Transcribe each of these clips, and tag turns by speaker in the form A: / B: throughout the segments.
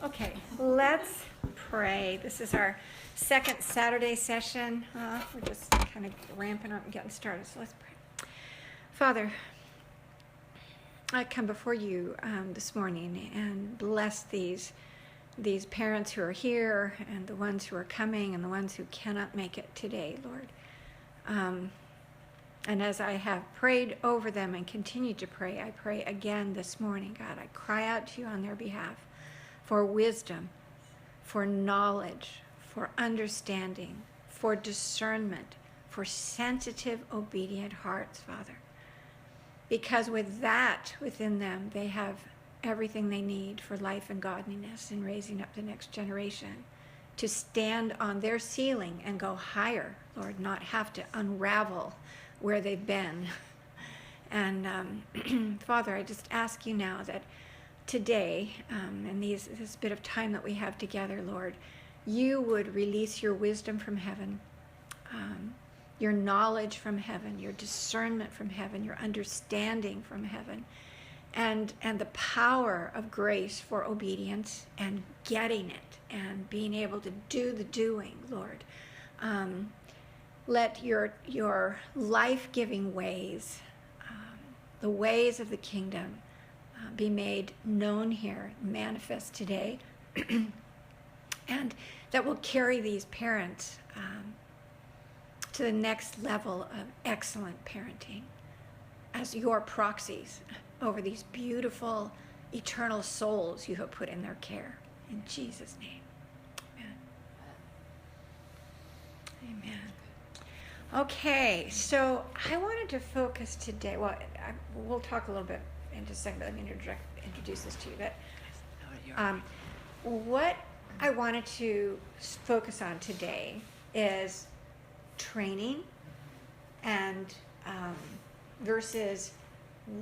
A: Okay, let's pray. This is our second Saturday session. We're just kind of ramping up and getting started, so let's pray. Father, I come before you this morning and bless these parents who are here and the ones who are coming and the ones who cannot make it today, Lord. And as I have prayed over them and continue to pray, I pray again this morning, God. I cry out to you on their behalf for wisdom, for knowledge, for understanding, for discernment, for sensitive, obedient hearts, Father. Because with that within them, they have everything they need for life and godliness and raising up the next generation to stand on their ceiling and go higher, Lord, not have to unravel where they've been. And Father, I just ask you now that today, and this bit of time that we have together, Lord, you would release your wisdom from heaven, your knowledge from heaven, your discernment from heaven, your understanding from heaven, and the power of grace for obedience and getting it and being able to do the doing, Lord. Let your life-giving ways, the ways of the kingdom, be made known here, manifest today, and that will carry these parents to the next level of excellent parenting as your proxies over these beautiful, eternal souls you have put in their care. In Jesus' name, amen. Amen. Okay, so I wanted to focus today, we'll talk a little bit in just a second, but let me introduce this to you. But what I wanted to focus on today is training and versus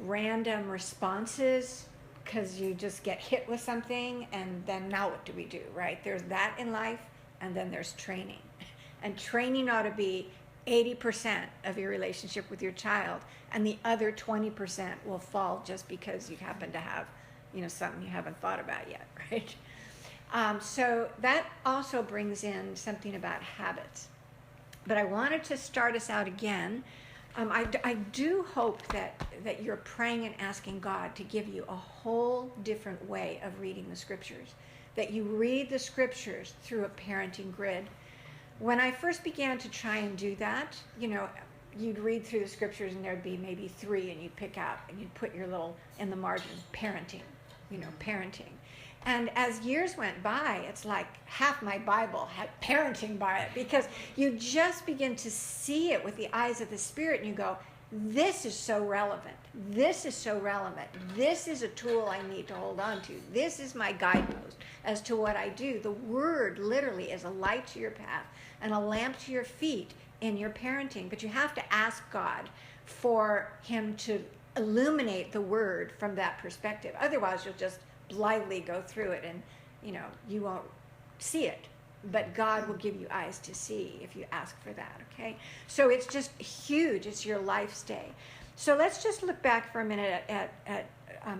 A: random responses because you just get hit with something and then now what do we do, right? There's that in life and then there's training. And training ought to be 80% of your relationship with your child, and the other 20% will fall just because you happen to have, something you haven't thought about yet, right? So that also brings in something about habits. But I wanted to start us out again. I do hope that you're praying and asking God to give you a whole different way of reading the scriptures, that you read the scriptures through a parenting grid. When I first began to try and do that, you'd read through the scriptures and there'd be maybe 3 and you'd pick out and you'd put your little, in the margin, parenting, parenting. And as years went by, it's like half my Bible had parenting by it because you just begin to see it with the eyes of the Spirit and you go, this is so relevant. This is so relevant. This is a tool I need to hold on to. This is my guidepost as to what I do. The Word literally is a light to your path and a lamp to your feet in your parenting. But you have to ask God for Him to illuminate the Word from that perspective. Otherwise, you'll just blindly go through it and, you won't see it. But God will give you eyes to see if you ask for that, okay? So it's just huge. It's your life stay. So let's just look back for a minute at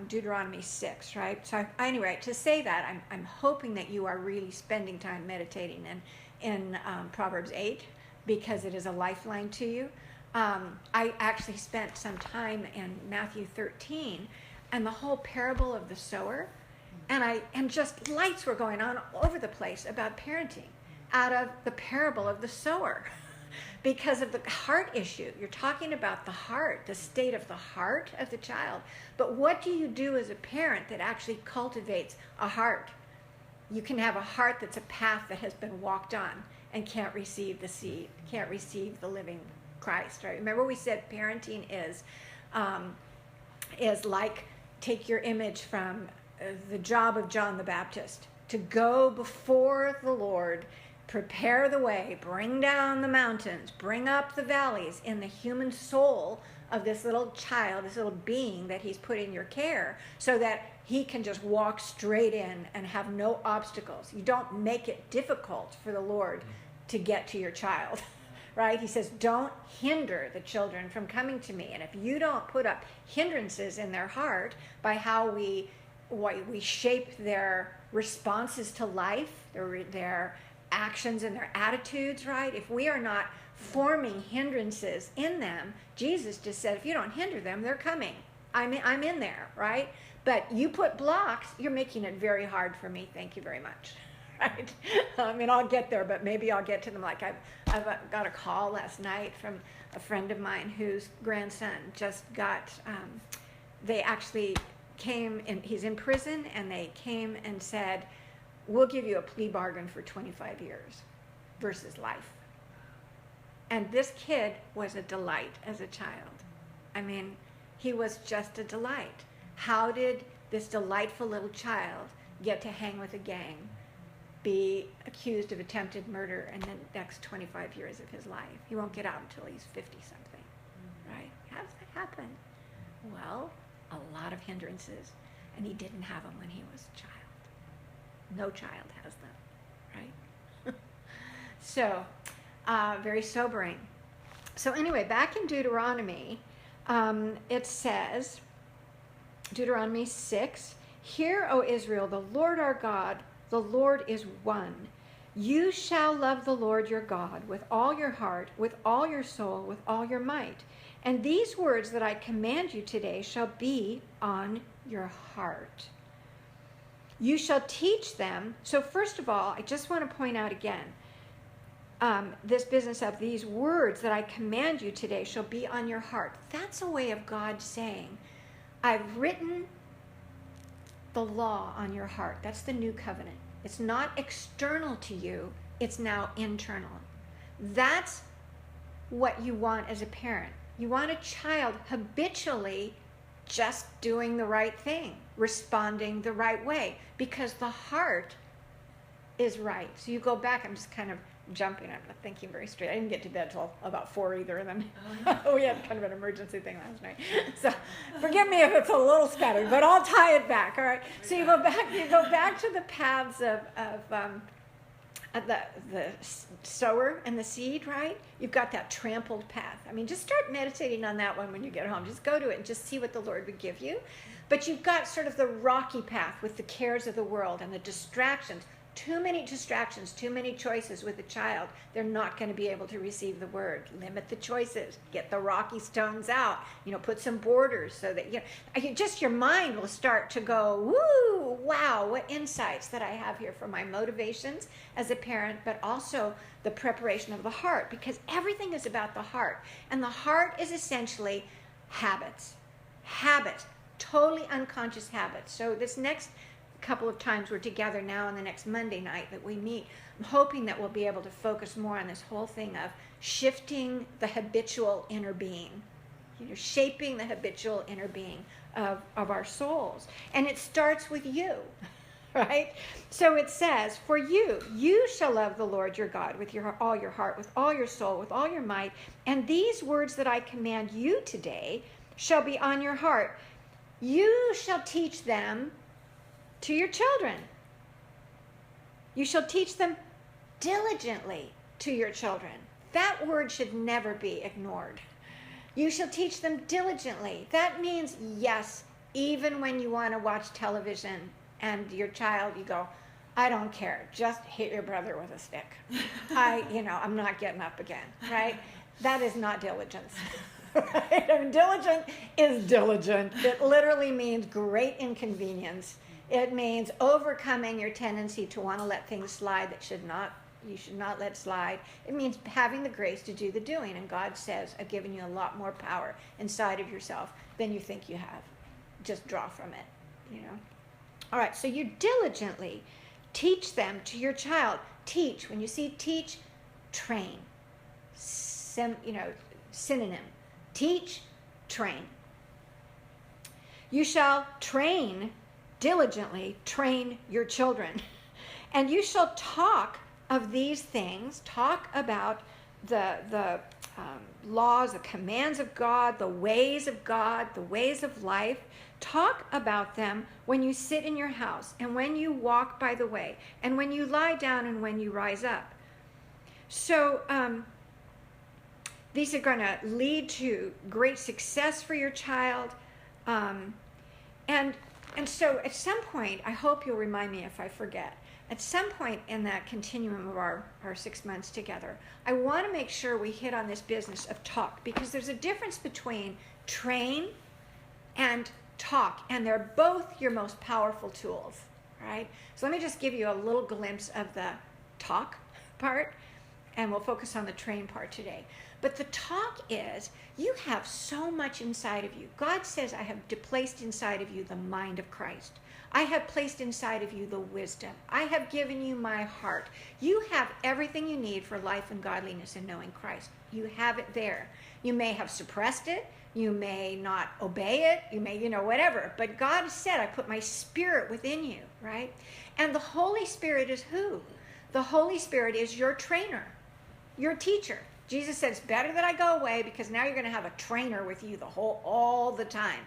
A: Deuteronomy 6, right? So anyway, to say that, I'm hoping that you are really spending time meditating in Proverbs 8 because it is a lifeline to you. I actually spent some time in Matthew 13 and the whole parable of the sower. And just lights were going on all over the place about parenting out of the parable of the sower because of the heart issue. You're talking about the heart, the state of the heart of the child. But what do you do as a parent that actually cultivates a heart? You can have a heart that's a path that has been walked on and can't receive the seed, can't receive the living Christ, right? Remember we said parenting is like, take your image from the job of John the Baptist, to go before the Lord, prepare the way, bring down the mountains, bring up the valleys in the human soul of this little child, this little being that he's put in your care, so that he can just walk straight in and have no obstacles. You don't make it difficult for the Lord to get to your child. Right? He says, don't hinder the children from coming to me. And if you don't put up hindrances in their heart by how we we shape their responses to life, their actions and their attitudes, right? If we are not forming hindrances in them, Jesus just said, if you don't hinder them, they're coming. I'm in there, right? But you put blocks, you're making it very hard for me. Thank you very much. Right? I mean, I'll get there, but maybe I'll get to them. Like I've got a call last night from a friend of mine whose grandson just got, they actually came, and he's in prison, and they came and said, we'll give you a plea bargain for 25 years versus life. And this kid was a delight as a child. I mean, he was just a delight. How did this delightful little child get to hang with a gang, be accused of attempted murder, and then the next 25 years of his life? He won't get out until he's 50-something, right? How does that happen? Well, a lot of hindrances, and he didn't have them when he was a child. No child has them, right? So, very sobering. So anyway, back in Deuteronomy, it says, Deuteronomy 6, "Hear, O Israel, the Lord our God, the Lord is one. You shall love the Lord your God with all your heart, with all your soul, with all your might. And these words that I command you today shall be on your heart. You shall teach them." So first of all, I just want to point out again, this business of these words that I command you today shall be on your heart. That's a way of God saying, I've written the law on your heart. That's the new covenant. It's not external to you. It's now internal. That's what you want as a parent. You want a child habitually just doing the right thing, responding the right way, because the heart is right. So you go back, I'm just kind of jumping, I'm not thinking very straight. I didn't get to bed till about 4 either, and then we had kind of an emergency thing last night. So forgive me if it's a little scattered, but I'll tie it back, all right? So you go back to the paths of the sower and the seed, right? You've got that trampled path. I mean, just start meditating on that one when you get home. Just go to it and just see what the Lord would give you. But you've got sort of the rocky path with the cares of the world and the distractions. Too many distractions, too many choices with a child. They're not going to be able to receive the word. Limit the choices. Get the rocky stones out. Put some borders so that just your mind will start to go, woo, wow, what insights that I have here for my motivations as a parent, but also the preparation of the heart, because everything is about the heart. And the heart is essentially habits. Habits. Totally unconscious habits. So this next couple of times we're together now, on the next Monday night that we meet, I'm hoping that we'll be able to focus more on this whole thing of shifting the habitual inner being, shaping the habitual inner being of our souls. And it starts with you, right? So it says, "For you shall love the Lord your God with all your heart, with all your soul, with all your might. And these words that I command you today shall be on your heart. You shall teach them to your children. You shall teach them diligently to your children." That word should never be ignored. You shall teach them diligently. That means, yes, even when you want to watch television and your child, you go, I don't care, just hit your brother with a stick. I'm not getting up again, right? That is not diligence. Right? I mean, diligent is diligent. It literally means great inconvenience. It means overcoming your tendency to want to let things slide that you should not let slide. It means having the grace to do the doing. And God says, I've given you a lot more power inside of yourself than you think you have. Just draw from it, All right, so you diligently teach them to your child. Teach. When you see teach, train. Synonym. Teach, train. You shall diligently train your children. And you shall talk of these things, talk about the laws, the commands of God, the ways of life. Talk about them when you sit in your house, and when you walk by the way, and when you lie down, and when you rise up. So these are going to lead to great success for your child. And And so at some point, I hope you'll remind me if I forget, at some point in that continuum of our 6 months together, I want to make sure we hit on this business of talk, because there's a difference between train and talk, and they're both your most powerful tools, right? So let me just give you a little glimpse of the talk part, and we'll focus on the train part today. But the talk is, you have so much inside of you. God says, I have placed inside of you the mind of Christ. I have placed inside of you the wisdom. I have given you my heart. You have everything you need for life and godliness in knowing Christ. You have it there. You may have suppressed it. You may not obey it. You may, whatever. But God said, I put my spirit within you, right? And the Holy Spirit is who? The Holy Spirit is your trainer, your teacher. Jesus said, it's better that I go away, because now you're going to have a trainer with you all the time.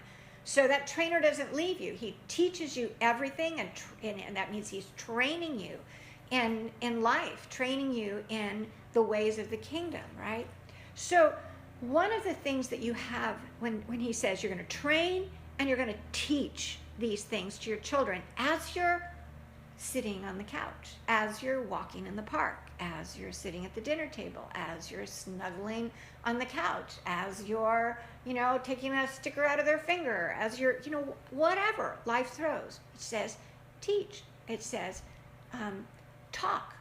A: So that trainer doesn't leave you. He teaches you everything, and that means he's training you in life, training you in the ways of the kingdom, right? So one of the things that you have when he says you're going to train and you're going to teach these things to your children as you're sitting on the couch, as you're walking in the park, as you're sitting at the dinner table, as you're snuggling on the couch, as you're, taking a sticker out of their finger, as you're, whatever life throws. It says teach. It says talk,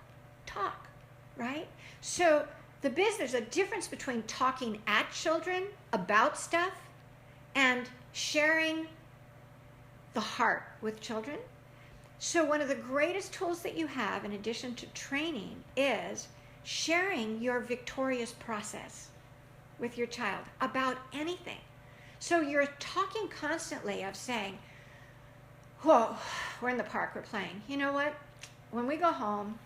A: right? So there's a difference between talking at children about stuff and sharing the heart with children. So one of the greatest tools that you have, in addition to training, is sharing your victorious process with your child about anything. So you're talking constantly of saying, whoa, we're in the park, we're playing. You know what? When we go home,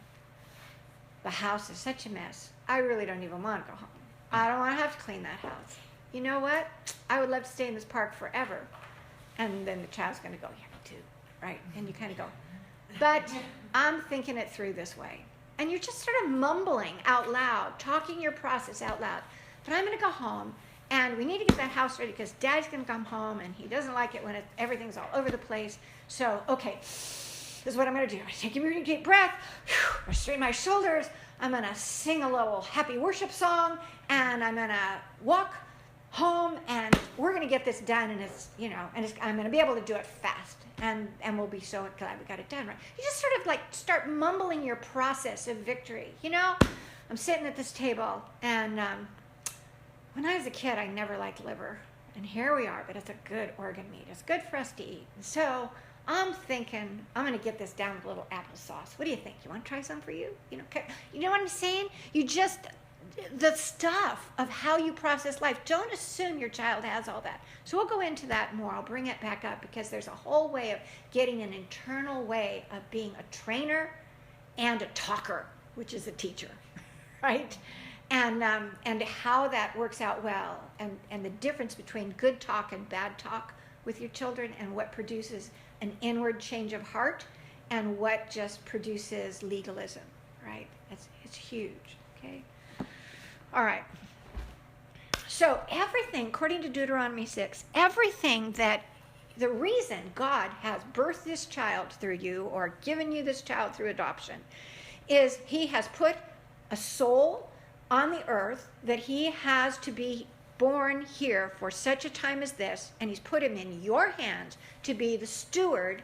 A: the house is such a mess. I really don't even want to go home. I don't want to have to clean that house. You know what? I would love to stay in this park forever. And then the child's going to go, yeah, me too, right? And you kind of go, but I'm thinking it through this way. And you're just sort of mumbling out loud, talking your process out loud. But I'm going to go home, and we need to get that house ready, because Dad's going to come home, and he doesn't like it when everything's all over the place. So, okay, this is what I'm going to do. I'm going to take a really deep breath. I'm going to straighten my shoulders. I'm going to sing a little happy worship song, and I'm going to walk home, and we're going to get this done, and I'm going to be able to do it fast, and we'll be so glad we got it done, right? You just sort of start mumbling your process of victory. I'm sitting at this table, and when I was a kid, I never liked liver, and here we are, but it's a good organ meat. It's good for us to eat. So I'm thinking, I'm going to get this down with a little applesauce. What do you think? You want to try some for you? You know what I'm saying? The stuff of how you process life. Don't assume your child has all that. So we'll go into that more. I'll bring it back up, because there's a whole way of getting an internal way of being a trainer and a talker, which is a teacher, right? And how that works out well, and the difference between good talk and bad talk with your children, and what produces an inward change of heart, and what just produces legalism, right? It's huge, okay? All right. So everything, according to Deuteronomy 6, the reason God has birthed this child through you, or given you this child through adoption, is he has put a soul on the earth that he has to be born here for such a time as this, and he's put him in your hands to be the steward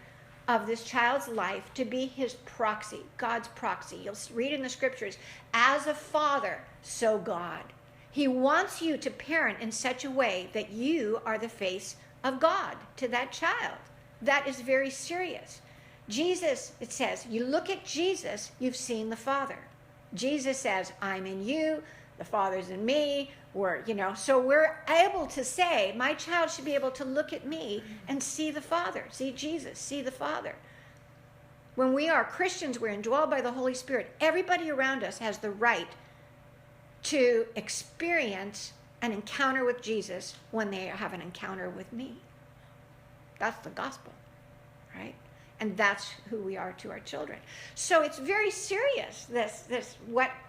A: of this child's life, to be his proxy, God's proxy. You'll read in the scriptures, as a father, so God. He wants you to parent in such a way that you are the face of God to that child. That is very serious. Jesus, it says, you look at Jesus, you've seen the Father. Jesus says, I'm in you, the Father's in me. So we're able to say, my child should be able to look at me and see the Father, see Jesus, see the Father. When we are Christians, we're indwelled by the Holy Spirit. Everybody around us has the right to experience an encounter with Jesus when they have an encounter with me. That's the gospel, right? And that's who we are to our children. So it's very serious,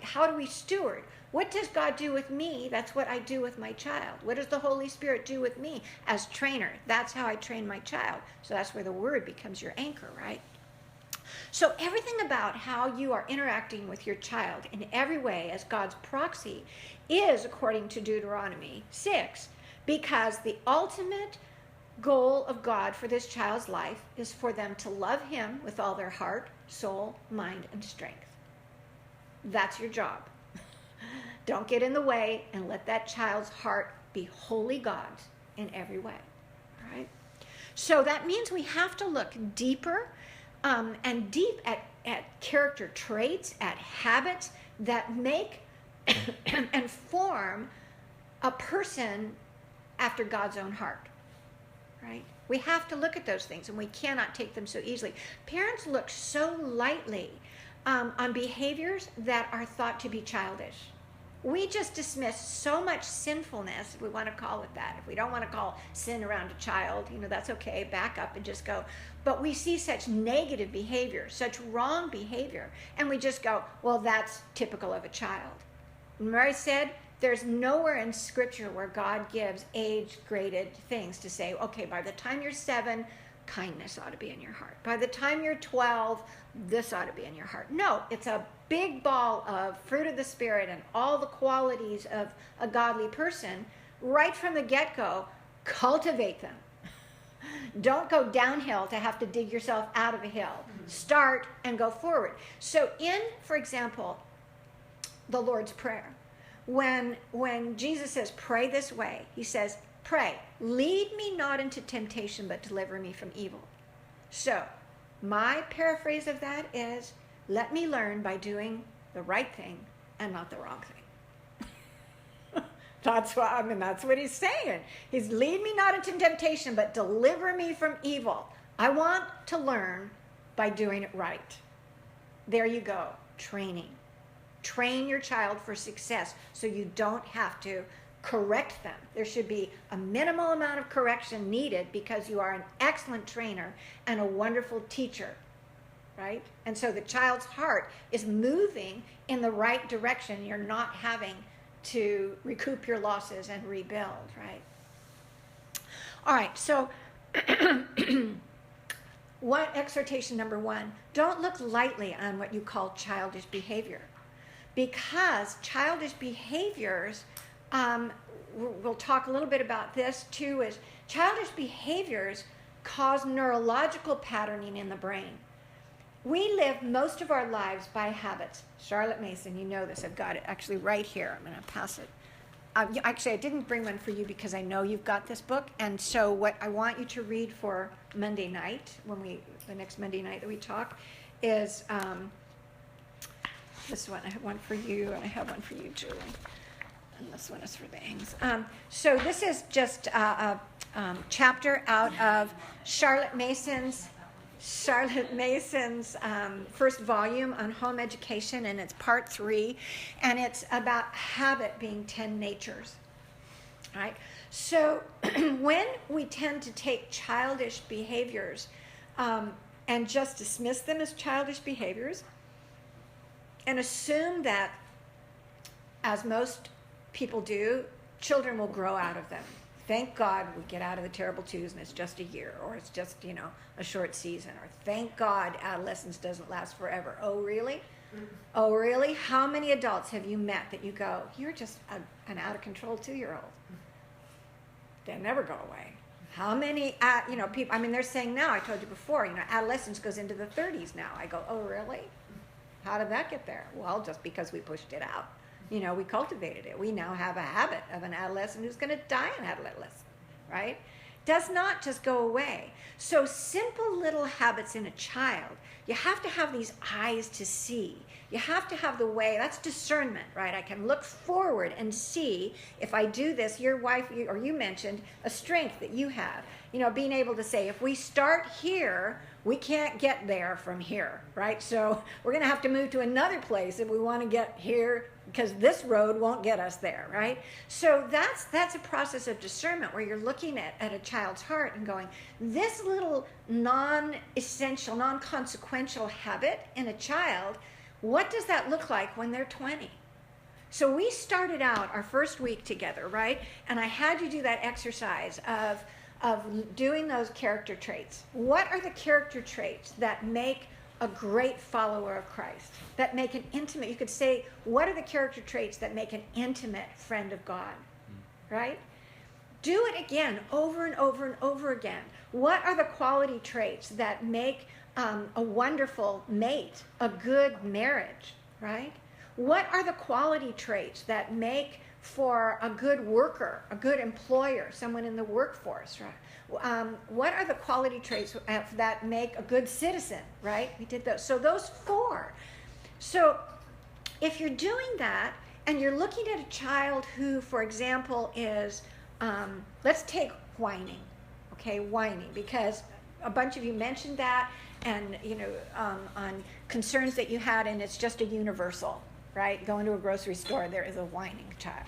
A: how do we steward? What does God do with me? That's what I do with my child. What does the Holy Spirit do with me as trainer? That's how I train my child. So that's where the word becomes your anchor, right? So everything about how you are interacting with your child in every way as God's proxy is according to Deuteronomy 6, because the ultimate goal of God for this child's life is for them to love him with all their heart, soul, mind, and strength. That's your job. Don't get in the way and let that child's heart be wholly God's in every way. All right? So that means we have to look deeper and deep at character traits, at habits that make and form a person after God's own heart. Right? We have to look at those things, and we cannot take them so easily. Parents look so lightly on behaviors that are thought to be childish. We just dismiss so much sinfulness, if we want to call it that. If we don't want to call sin around a child, that's okay, back up and just go. But we see such negative behavior, such wrong behavior, and we just go, well, that's typical of a child. Remember I said, there's nowhere in Scripture where God gives age-graded things to say, okay, by the time you're 7, kindness ought to be in your heart. By the time you're 12, this ought to be in your heart. No, it's a big ball of fruit of the Spirit and all the qualities of a godly person. Right from the get-go, cultivate them. Don't go downhill to have to dig yourself out of a hill. Start and go forward. So for example, the Lord's Prayer, when Jesus says, pray this way, he says, pray, lead me not into temptation, but deliver me from evil. So my paraphrase of that is, let me learn by doing the right thing and not the wrong thing. That's what he's saying. He's lead me not into temptation, but deliver me from evil. I want to learn by doing it right. There you go, training. Train your child for success so you don't have to correct them. There should be a minimal amount of correction needed because you are an excellent trainer and a wonderful teacher, right? And so the child's heart is moving in the right direction. You're not having to recoup your losses and rebuild, right? All right, so exhortation number 1, don't look lightly on what you call childish behavior. Because childish behaviors, we'll talk a little bit about this too, is childish behaviors cause neurological patterning in the brain. We live most of our lives by habits. Charlotte Mason, you know this. I've got it actually right here. I'm going to pass it. Actually, I didn't bring one for you because I know you've got this book. And so what I want you to read for Monday night, the next Monday night that we talk, is this one. I have one for you, and I have one for you, Julie. And this one is for Bangs. So this is just a chapter out of Charlotte Mason's first volume on home education, and it's part 3, and it's about habit being 10 natures. Right? So when we tend to take childish behaviors and just dismiss them as childish behaviors and assume that, as most people do, children will grow out of them. Thank God we get out of the terrible twos and it's just a year, or it's just, a short season, or thank God adolescence doesn't last forever. Oh, really? Mm-hmm. Oh, really? How many adults have you met that you go, you're just an out-of-control 2-year-old? They never go away. How many, people, they're saying now, I told you before, adolescence goes into the 30s now. I go, oh, really? How did that get there? Well, just because we pushed it out. We cultivated it. We now have a habit of an adolescent who's going to die an adolescent, right? Does not just go away. So simple little habits in a child, you have to have these eyes to see. You have to have the way, that's discernment, right? I can look forward and see if I do this. Your wife, or you mentioned a strength that you have. Being able to say, if we start here, we can't get there from here, right? So we're going to have to move to another place if we want to get here, because this road won't get us there, right? So that's a process of discernment where you're looking at a child's heart and going, this little non-essential, non-consequential habit in a child, what does that look like when they're 20? So we started out our first week together, right? And I had you do that exercise of doing those character traits. What are the character traits that make a great follower of Christ, that make an intimate, you could say, what are the character traits that make an intimate friend of God, right? Do it again, over and over and over again. What are the quality traits that make a wonderful mate, a good marriage, right? What are the quality traits that make for a good worker, a good employer, someone in the workforce, right? What are the quality traits that make a good citizen, right? We did those. So those 4. So if you're doing that and you're looking at a child who, for example, is, let's take whining, okay, whining, because a bunch of you mentioned that and, on concerns that you had, and it's just a universal, right? Going to a grocery store, there is a whining child.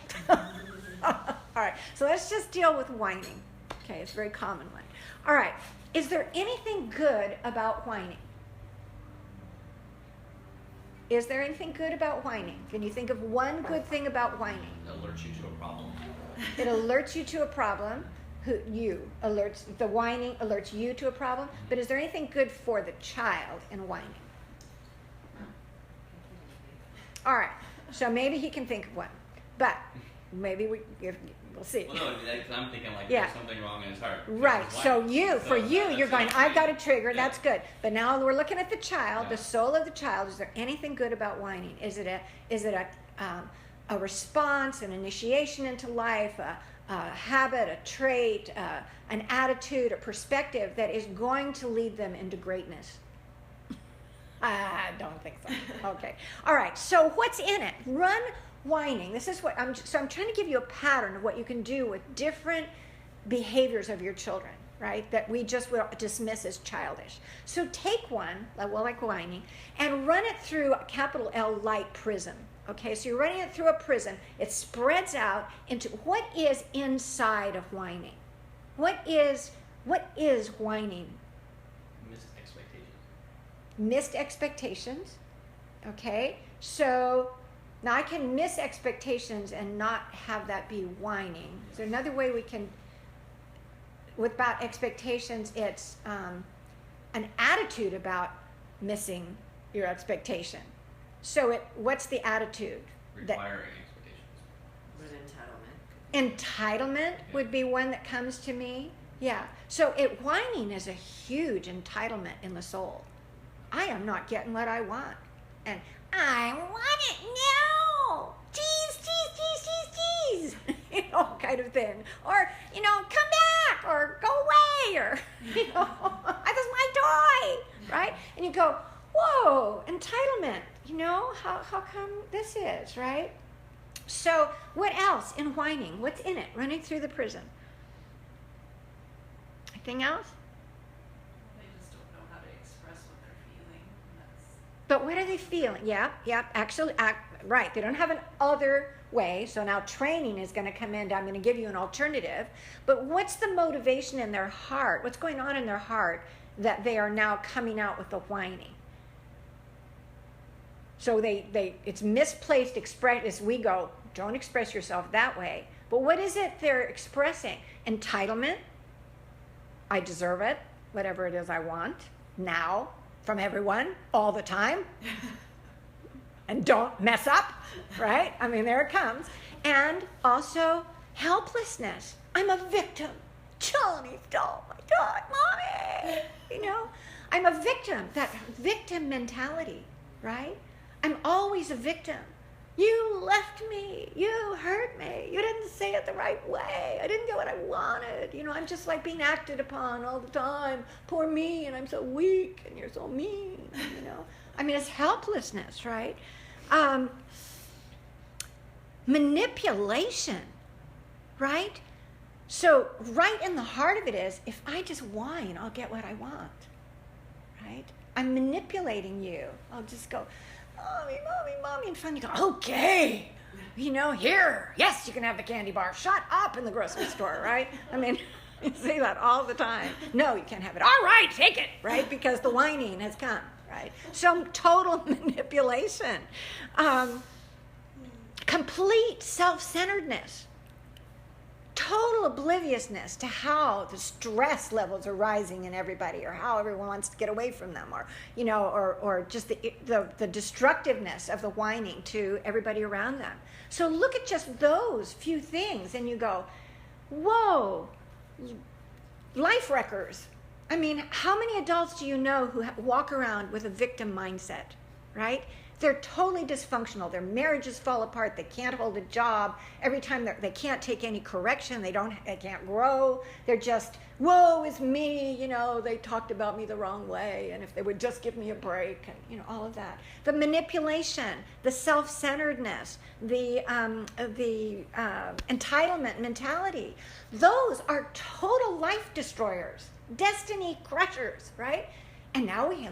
A: All right, so let's just deal with whining. Okay, it's a very common one. All right, is there anything good about whining? Is there anything good about whining? Can you think of one good thing about whining?
B: It alerts you to a problem.
A: It alerts you to a problem. The whining alerts you to a problem. But is there anything good for the child in whining? All right, so maybe he can think of one, but maybe we'll see.
B: Well, no, because I'm thinking like
A: Yeah.
B: there's something wrong in his heart.
A: Right. So you're going, I've got a trigger.
B: Yeah.
A: That's good. But now we're looking at the child,
B: Yeah.
A: the soul of the child. Is there anything good about whining? Is it a response, an initiation into life, a habit, a trait, an attitude, a perspective that is going to lead them into greatness? I don't think so. Okay. All right. So what's in it? Run whining. This is what I'm trying to give you a pattern of what you can do with different behaviors of your children, right? That we just will dismiss as childish. So take one, like whining, and run it through a capital L light prism. Okay, so you're running it through a prism. It spreads out into what is inside of whining. What is whining? Missed expectations. Okay, so now I can miss expectations and not have that be whining. Is there another way we can, without expectations, it's an attitude about missing your expectation. So what's the attitude?
B: Requiring expectations.
A: Entitlement would be one that comes to me. Yeah. So whining is a huge entitlement in the soul. I am not getting what I want. And I want it now. Tease. Kind of thing. Or, come back or go away or, that's my toy, right? And you go, whoa, entitlement. How come this is, right? So what else in whining? What's in it? Running through the prism. Anything else? But what are they feeling? Yep. Actually, right. They don't have an other way. So now training is going to come in. I'm going to give you an alternative. But what's the motivation in their heart? What's going on in their heart that they are now coming out with the whining? So it's misplaced expression. As we go, don't express yourself that way. But what is it they're expressing? Entitlement. I deserve it. Whatever it is I want now. From everyone, all the time. And don't mess up, right? I mean, there it comes. And also helplessness. I'm a victim. Johnny, oh my God, Mommy. I'm a victim. That victim mentality, right? I'm always a victim. You left me. You hurt me. You didn't say it the right way. I didn't get what I wanted. I'm just like being acted upon all the time. Poor me, and I'm so weak, and you're so mean, I mean, it's helplessness, right? Manipulation, right? So right in the heart of it is, if I just whine, I'll get what I want. right? I'm manipulating you. I'll just go, mommy, mommy, mommy, and finally go, okay, here, yes, you can have the candy bar. Shut up in the grocery store, right? I mean, you say that all the time. No, you can't have it. All right, take it, right? Because the whining has come, right? So total manipulation. Complete self-centeredness. Total obliviousness to how the stress levels are rising in everybody, or how everyone wants to get away from them, or just the destructiveness of the whining to everybody around them. So look at just those few things and you go, whoa, life wreckers. I mean, how many adults do you know who walk around with a victim mindset, right? They're totally dysfunctional. Their marriages fall apart. They can't hold a job. Every time they can't take any correction. They can't grow. They're just, woe is me. They talked about me the wrong way. And if they would just give me a break, and all of that. The manipulation, the self-centeredness, the entitlement mentality. Those are total life destroyers, destiny crushers, right? And now we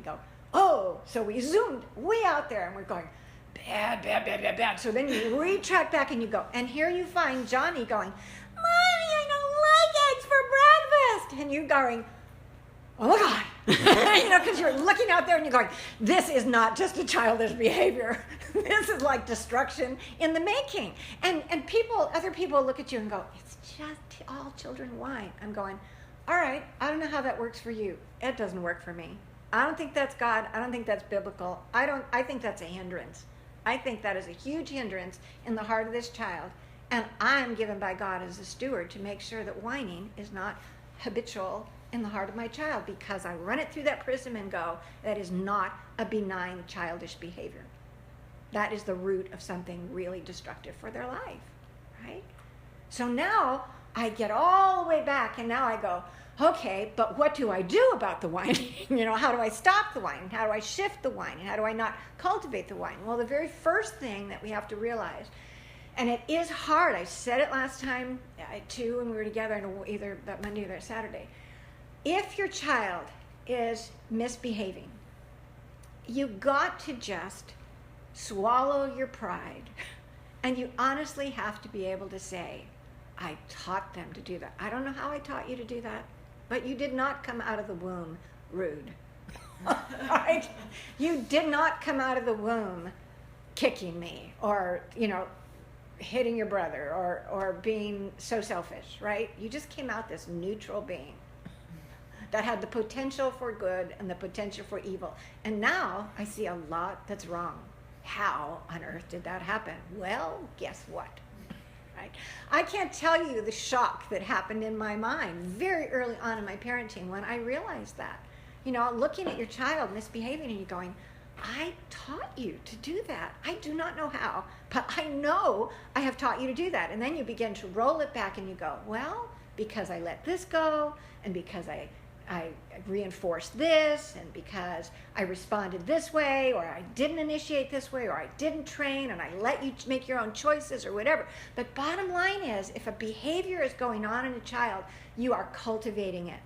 A: go, oh, so we zoomed way out there and we're going, bad, bad, bad, bad, bad. So then you retract back and you go, and here you find Johnny going, Mommy, I don't like eggs for breakfast. And you going, oh my God. Because you're looking out there and you're going, this is not just a childish behavior. This is like destruction in the making. And other people look at you and go, it's just all children whine. I'm going, all right, I don't know how that works for you. It doesn't work for me. I don't think that's God. I don't think that's biblical. I think that's a hindrance. I think that is a huge hindrance in the heart of this child. And I'm given by God as a steward to make sure that whining is not habitual in the heart of my child, because I run it through that prism and go, that is not a benign childish behavior. That is the root of something really destructive for their life, right? So now I get all the way back and now I go, okay, but what do I do about the whining? How do I stop the whining? How do I shift the whining? How do I not cultivate the whining? Well, the very first thing that we have to realize, and it is hard, I said it last time too when we were together, either that Monday or that Saturday. If your child is misbehaving, you got to just swallow your pride, and you honestly have to be able to say, I taught them to do that. I don't know how I taught you to do that. But you did not come out of the womb rude, right? You did not come out of the womb kicking me or, hitting your brother or being so selfish, right? You just came out this neutral being that had the potential for good and the potential for evil. And now I see a lot that's wrong. How on earth did that happen? Well, guess what? Right? I can't tell you the shock that happened in my mind very early on in my parenting when I realized that. Looking at your child misbehaving and you going, I taught you to do that. I do not know how, but I know I have taught you to do that. And then you begin to roll it back and you go, well, because I let this go, and because I reinforced this, and because I responded this way, or I didn't initiate this way, or I didn't train, and I let you make your own choices or whatever. But bottom line is, if a behavior is going on in a child, you are cultivating it.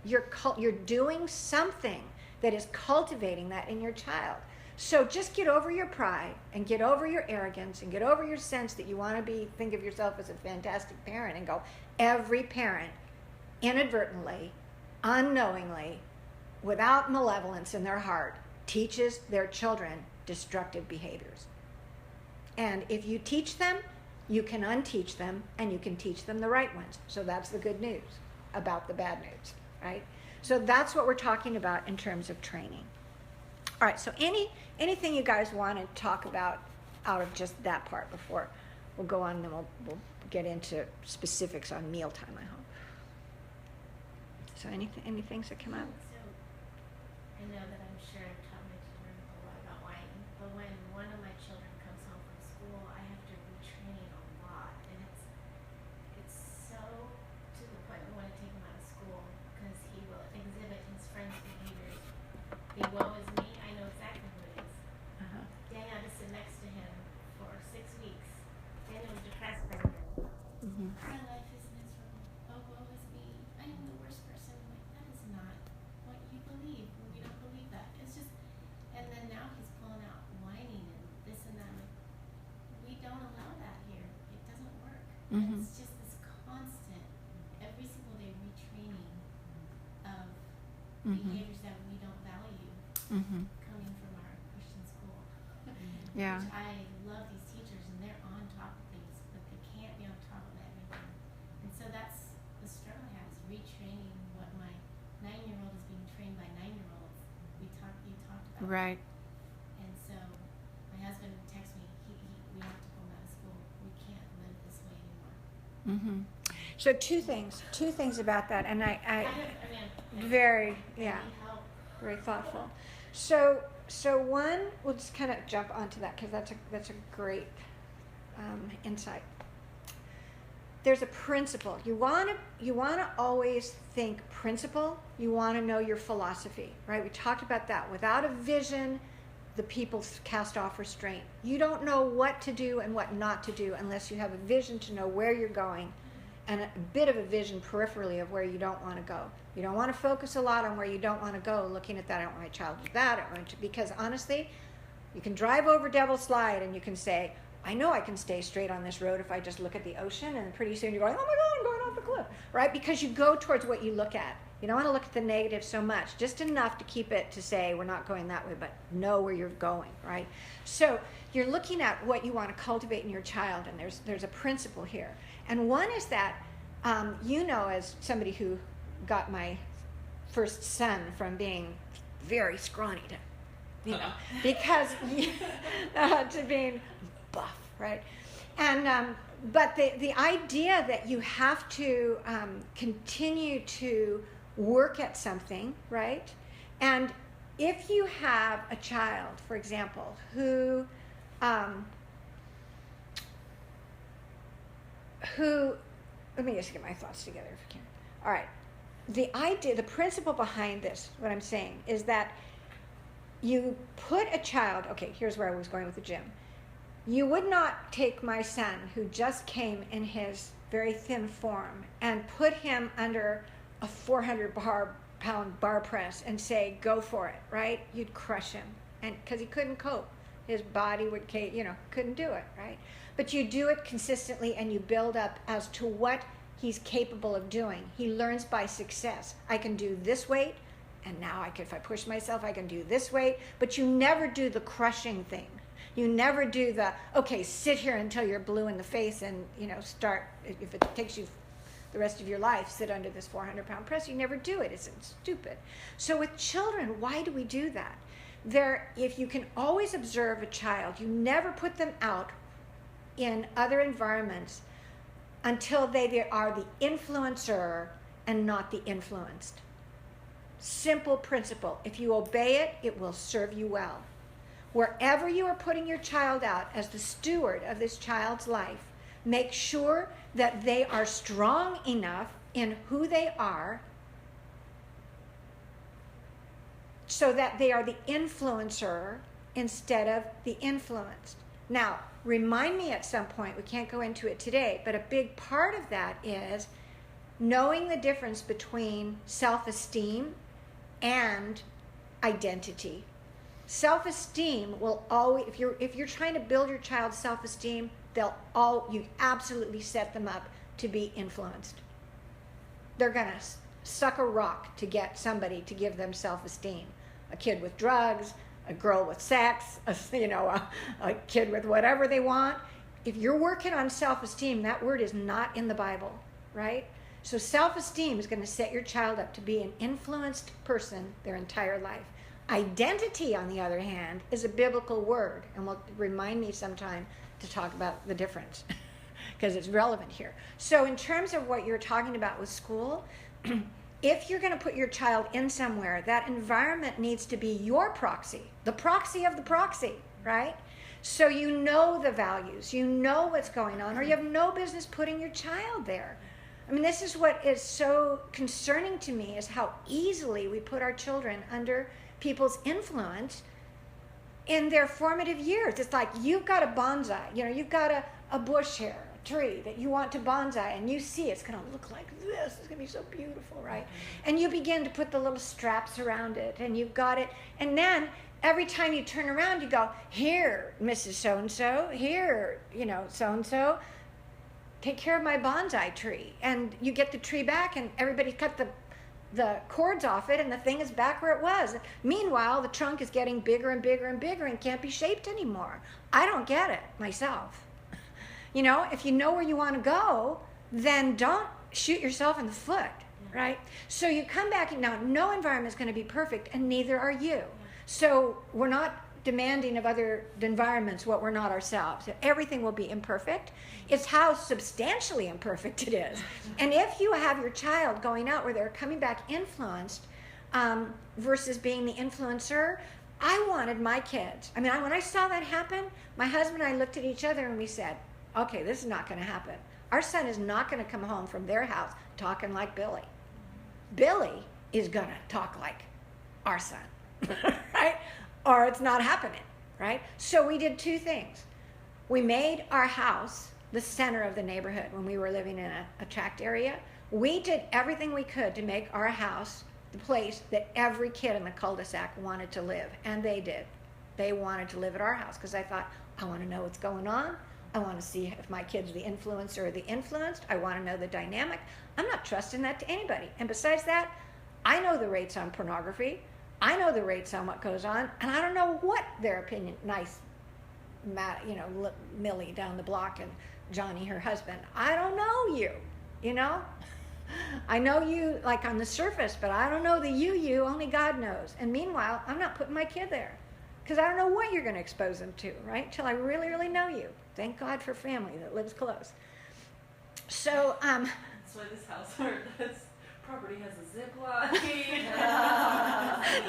A: You're doing something that is cultivating that in your child. So just get over your pride and get over your arrogance and get over your sense that you want to think of yourself as a fantastic parent and go, every parent inadvertently, unknowingly, without malevolence in their heart, teaches their children destructive behaviors. And if you teach them, you can unteach them, and you can teach them the right ones. So that's the good news about the bad news, right? So that's what we're talking about in terms of training. All right, so anything you guys want to talk about out of just that part before we'll go on, and then we'll get into specifics on mealtime, I hope. So any things that come up?
C: So I know that I'm sure I've taught my children a lot about whining, but when one of my children comes home from school, I have to retrain a lot, and it's so to the point we want to take him out of school because he will exhibit his friends' behaviors. The woe is me, I know exactly who it is.
A: Uh-huh.
C: Daniel had to sit next to him for 6 weeks. Daniel was depressed for him.
A: Mm-hmm.
C: My life is miserable. Oh, woe is me. I am the worst person. Like, that is not what you believe. We don't behaviors that we don't value
A: Mm-hmm.
C: coming from our Christian school.
A: Yeah.
C: Which I love these teachers and they're on top of things, but they can't be on top of everything. And so that's the struggle I have, is retraining what my 9-year-old is being trained by 9-year-olds. You talked about
A: Right.
C: that. And so my husband texts me, we have to pull him out of school. We can't live this way anymore.
A: Mm-hmm. So two things about that, and I
C: mean,
A: very,
C: I
A: yeah,
C: need help.
A: very thoughtful. So one, we'll just kind of jump onto that because that's a great insight. There's a principle. You wanna always think principle. You wanna know your philosophy, right? We talked about that. Without a vision, the people cast off restraint. You don't know what to do and what not to do unless you have a vision to know where you're going, and a bit of a vision peripherally of where you don't want to go. You don't want to focus a lot on where you don't want to go, looking at that, I don't want my child to do that, I don't want to, because honestly, you can drive over Devil's Slide and you can say, I know I can stay straight on this road if I just look at the ocean, and pretty soon you're going, oh my God, I'm going off a cliff, right? Because you go towards what you look at. You don't want to look at the negative so much, just enough to keep it to say, we're not going that way, but know where you're going, right? So you're looking at what you want to cultivate in your child, and there's a principle here. And one is that, as somebody who got my first son from being very scrawny to, because to being buff, right? And but the idea that you have to continue to work at something, right? And if you have a child, for example, who let me just get my thoughts together if I can. All right. The principle behind this, what I'm saying, is that you put a child, okay, here's where I was going with the gym. You would not take my son, who just came in his very thin form, and put him under a 400-pound bar press and say, go for it, right? You'd crush him, and because he couldn't cope. His body would, couldn't do it, right? But you do it consistently, and you build up as to what he's capable of doing. He learns by success. I can do this weight, and now if I push myself, I can do this weight. But you never do the crushing thing. You never do the, okay, sit here until you're blue in the face and, start, if it takes you the rest of your life, sit under this 400-pound press. You never do it. It's stupid. So with children, why do we do that? If you can always observe a child, you never put them out in other environments until they are the influencer and not the influenced. Simple principle. If you obey it, it will serve you well. Wherever you are putting your child out as the steward of this child's life, make sure that they are strong enough in who they are so that they are the influencer instead of the influenced. Now, remind me at some point, we can't go into it today, but a big part of that is knowing the difference between self-esteem and identity. Self-esteem will always, if you're trying to build your child's self-esteem, you absolutely set them up to be influenced. They're gonna suck a rock to get somebody to give them self-esteem. A kid with drugs, a girl with sex, a kid with whatever they want. If you're working on self-esteem, that word is not in the Bible, right? So self-esteem is going to set your child up to be an influenced person their entire life. Identity, on the other hand, is a biblical word, and will remind me sometime to talk about the difference because it's relevant here. So in terms of what you're talking about with school, if you're going to put your child in somewhere, that environment needs to be your proxy, the proxy of the proxy, right? So you know the values, you know what's going on, or you have no business putting your child there. I mean, this is what is so concerning to me, is how easily we put our children under people's influence in their formative years. It's like you've got a bonsai, you've got a bush here, a tree that you want to bonsai, and you see it's going to look like this. It's going to be so beautiful, right? And you begin to put the little straps around it, and you've got it. And then every time you turn around, you go, here, Mrs. So-and-so, here, so-and-so, take care of my bonsai tree. And you get the tree back, and everybody cut the the cords off it and the thing is back where it was. Meanwhile, the trunk is getting bigger and bigger and bigger and can't be shaped anymore. I don't get it myself. You know, if you know where you want to go, then don't shoot yourself in the foot, right? So you come back, and now no environment is going to be perfect, and neither are you. So we're not demanding of other environments what we're not ourselves. Everything will be imperfect. It's how substantially imperfect it is. And if you have your child going out where they're coming back influenced versus being the influencer, I wanted my kids. I mean, when I saw that happen, my husband and I looked at each other and we said, okay, this is not going to happen. Our son is not going to come home from their house talking like Billy. Billy is going to talk like our son, right? Or it's not happening, right? So we did two things. We made our house the center of the neighborhood when we were living in a tract area. We did everything we could to make our house the place that every kid in the cul-de-sac wanted to live, and they did. They wanted to live at our house because I thought, I want to know what's going on. I want to see if my kid's the influencer or the influenced. I want to know the dynamic. I'm not trusting that to anybody. And besides that, I know the rates on pornography. I know the rates on what goes on, and I don't know what their opinion, Millie down the block and Johnny, her husband. I don't know you, you know? I know you like on the surface, but I don't know the you, only God knows. And meanwhile, I'm not putting my kid there because I don't know what you're going to expose them to, right? Till I really, really know you. Thank God for family that lives close. So,
D: that's why this house or this property has a zip line.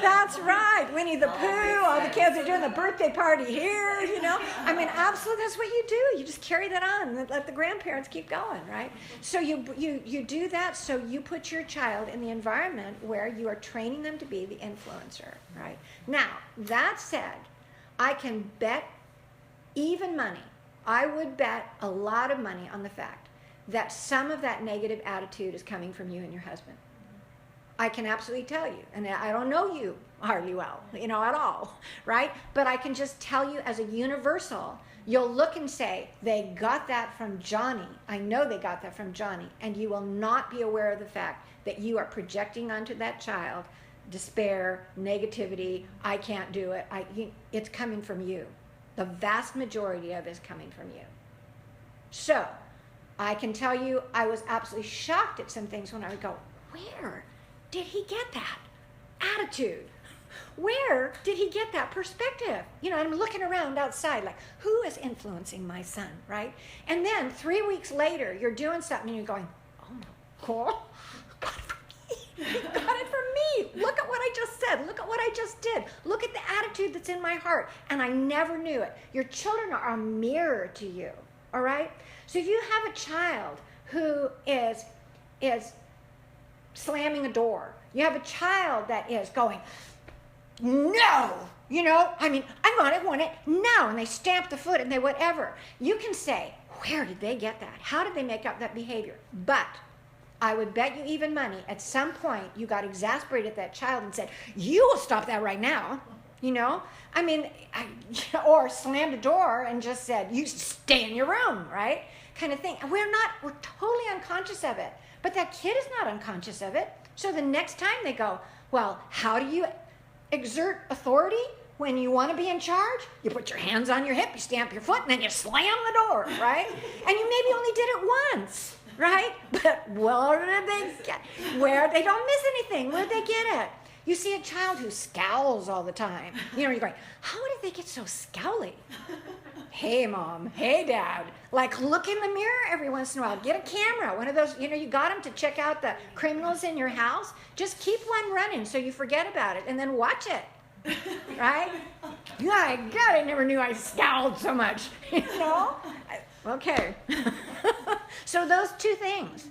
A: That's right. Winnie the Pooh, all the kids are doing the birthday party here, you know. I mean, absolutely, that's what you do. You just carry that on and let the grandparents keep going, right? So you do that, so you put your child in the environment where you are training them to be the influencer, right? Now, that said, I can bet even money. I would bet a lot of money on the fact that some of that negative attitude is coming from you and your husband. I can absolutely tell you, and I don't know you hardly well, you know, at all, right? But I can just tell you as a universal, you'll look and say, they got that from Johnny. I know they got that from Johnny, and you will not be aware of the fact that you are projecting onto that child despair, negativity, I can't do it. It's coming from you. The vast majority of it is coming from you. So, I can tell you I was absolutely shocked at some things when I would go, where did he get that attitude? Where did he get that perspective? You know, I'm looking around outside like, who is influencing my son, right? And then 3 weeks later, you're doing something and you're going, oh my God, got it from me. Got it from me. Look at what I just said. Look at what I just did. Look at the attitude that's in my heart. And I never knew it. Your children are a mirror to you, all right? So if you have a child who is slamming a door, you have a child that is going, no, you know, I mean, I want it now, and they stamp the foot and they whatever. You can say, where did they get that? How did they make up that behavior? But I would bet you even money, at some point you got exasperated at that child and said, you will stop that right now. You know, I mean, or slammed a door and just said, you stay in your room, right? Kind of thing. And we're totally unconscious of it. But that kid is not unconscious of it. So the next time they go, well, how do you exert authority when you want to be in charge? You put your hands on your hip, you stamp your foot, and then you slam the door, right? And you maybe only did it once, right? But where did they get? Where they don't miss anything. Where did they get it? You see a child who scowls all the time. You know, you're going, how did they get so scowly? Hey, Mom. Hey, Dad. Like, look in the mirror every once in a while. Get a camera. One of those, you know, you got them to check out the criminals in your house. Just keep one running so you forget about it and then watch it. Right? My God, I never knew I scowled so much. You know? Okay. So those two things.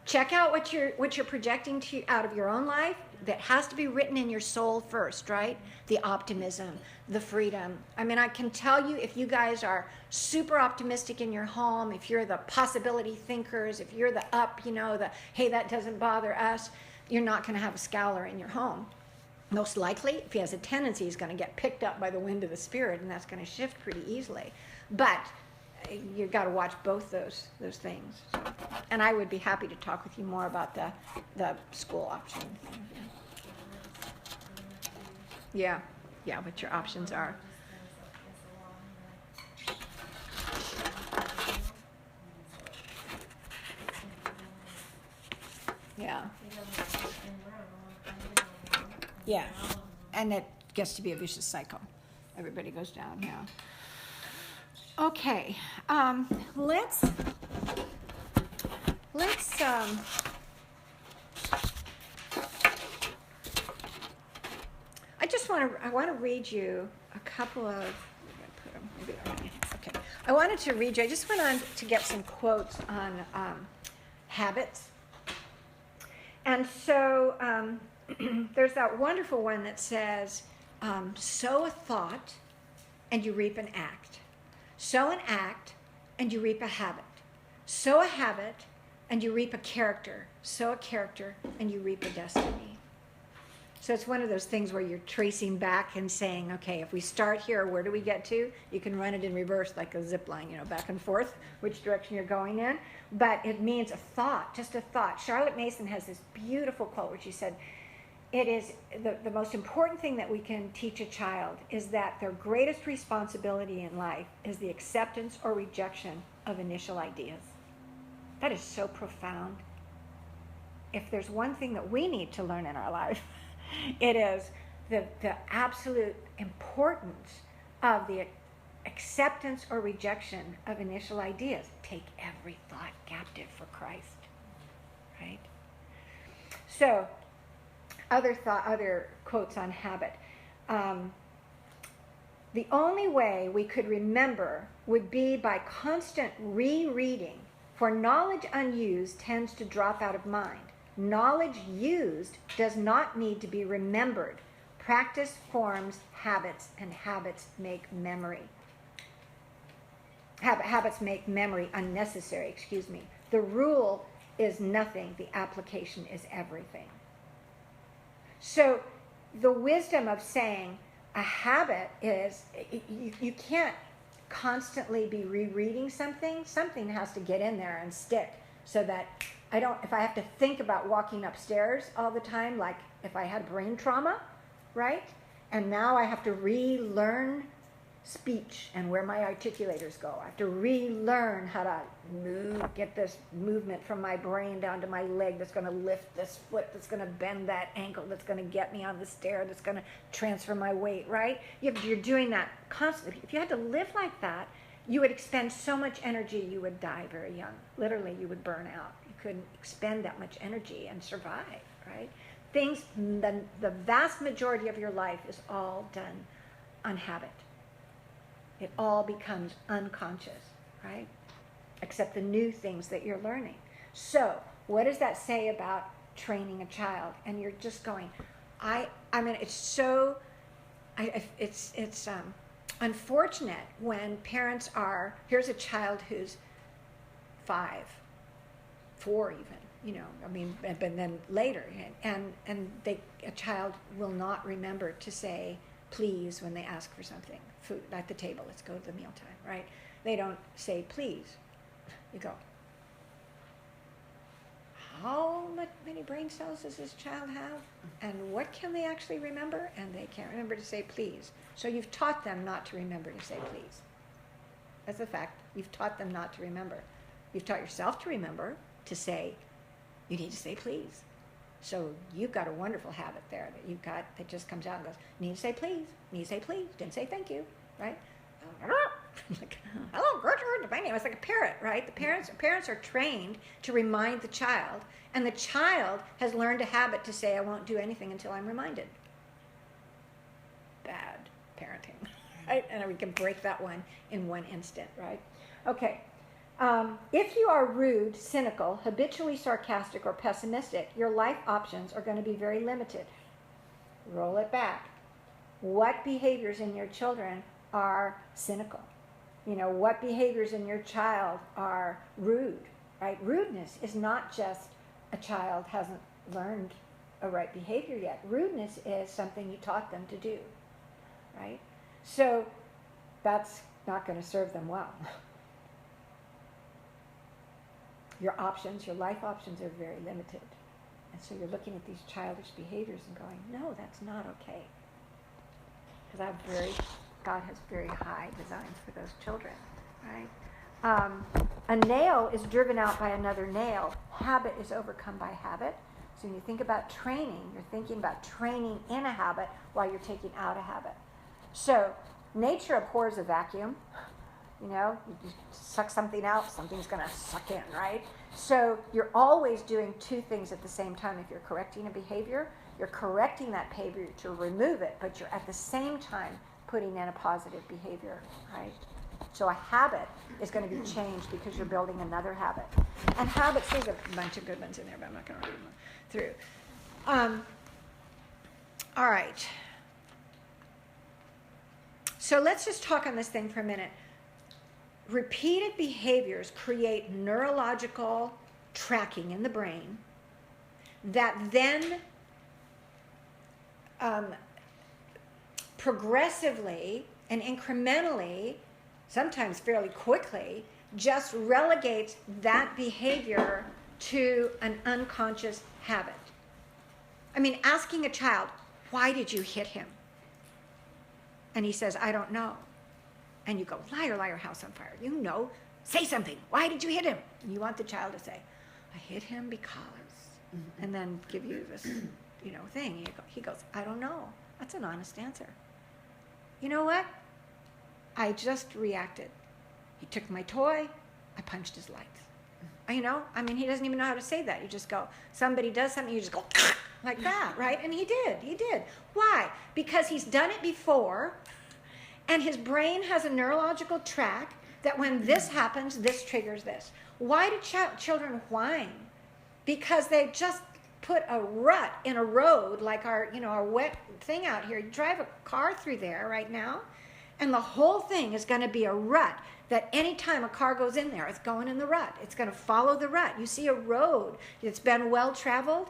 A: Check out what you're projecting out of your own life. That has to be written in your soul first, right? The optimism, the freedom. I mean, I can tell you if you guys are super optimistic in your home, if you're the possibility thinkers, if you're the up, you know, the, hey, that doesn't bother us, you're not going to have a scowler in your home. Most likely, if he has a tendency, he's going to get picked up by the wind of the Spirit, and that's going to shift pretty easily. But you got to watch both those things. So, and I would be happy to talk with you more about the school option. Yeah, yeah, what your options are. Yeah. Yeah, and it gets to be a vicious cycle. Everybody goes down, yeah. Okay, let's I want to read you a couple of, put them, maybe, okay. I wanted to read you, I just went on to get some quotes on habits. And so there's that wonderful one that says, sow a thought and you reap an act. Sow an act and you reap a habit. Sow a habit and you reap a character. Sow a character and you reap a destiny. So it's one of those things where you're tracing back and saying, okay, if we start here, where do we get to? You can run it in reverse like a zip line, back and forth, which direction you're going in. But it means a thought, just a thought. Charlotte Mason has this beautiful quote where she said, it is the most important thing that we can teach a child is that their greatest responsibility in life is the acceptance or rejection of initial ideas. That is so profound. If there's one thing that we need to learn in our life, it is the absolute importance of the acceptance or rejection of initial ideas. Take every thought captive for Christ, right? So, other quotes on habit. The only way we could remember would be by constant rereading, for knowledge unused tends to drop out of mind. Knowledge used does not need to be remembered. Practice forms habits, and habits make memory. Habits make memory unnecessary, The rule is nothing, the application is everything. So the wisdom of saying a habit is, you can't constantly be rereading something. Something has to get in there and stick so that if I have to think about walking upstairs all the time, like if I had brain trauma, right? And now I have to relearn speech and where my articulators go. I have to relearn how to get this movement from my brain down to my leg that's going to lift this foot, that's going to bend that ankle, that's going to get me on the stair, that's going to transfer my weight, right? You're doing that constantly. If you had to live like that, you would expend so much energy, you would die very young. Literally, you would burn out. You couldn't expend that much energy and survive, right? The vast majority of your life is all done on habit. It all becomes unconscious, right? Except the new things that you're learning. So, what does that say about training a child? And you're just going, it's unfortunate when parents here's a child who's 5, 4 even, but then later, and a child will not remember to say please when they ask for something, food at the table, let's go to the mealtime, right? They don't say please. You go, how many brain cells does this child have? And what can they actually remember? And they can't remember to say please. So you've taught them not to remember to say please. That's a fact. You've taught them not to remember. You've taught yourself to remember to say, you need to say please. So you've got a wonderful habit there that just comes out and goes, need to say please, didn't say thank you, right? Like, hello, Gertrude, my name is like a parrot, right? The parents are trained to remind the child, and the child has learned a habit to say, I won't do anything until I'm reminded. Bad parenting, right? And we can break that one in one instant, right? Okay. If you are rude, cynical, habitually sarcastic, or pessimistic, your life options are going to be very limited. Roll it back. What behaviors in your children are cynical? What behaviors in your child are rude, right? Rudeness is not just a child hasn't learned a right behavior yet. Rudeness is something you taught them to do, right? So that's not going to serve them well. your options, your life options are very limited. And so you're looking at these childish behaviors and going, no, that's not okay. Because God has very high designs for those children, right? A nail is driven out by another nail. Habit is overcome by habit. So when you think about training, you're thinking about training in a habit while you're taking out a habit. So nature abhors a vacuum. You know, you suck something out, something's going to suck in, right? So you're always doing two things at the same time. If you're correcting a behavior, you're correcting that behavior to remove it, but you're at the same time putting in a positive behavior, right? So a habit is going to be changed because you're building another habit. And habits, there's a bunch of good ones in there, but I'm not going to read them through. All right. So let's just talk on this thing for a minute. Repeated behaviors create neurological tracking in the brain that then progressively and incrementally, sometimes fairly quickly, just relegates that behavior to an unconscious habit. I mean, asking a child, why did you hit him? And he says, I don't know. And you go, liar, liar, house on fire. You know, say something. Why did you hit him? And you want the child to say, I hit him because, and then give you this, thing. He goes, I don't know. That's an honest answer. You know what? I just reacted. He took my toy. I punched his lights. He doesn't even know how to say that. You just go, somebody does something, you just go, like that, right? And he did. Why? Because he's done it before, and his brain has a neurological track that when this happens, this triggers this. Why do children whine? Because they just put a rut in a road like our wet thing out here. You drive a car through there right now, and the whole thing is going to be a rut that anytime a car goes in there, it's going in the rut. It's going to follow the rut. You see a road that's been well traveled,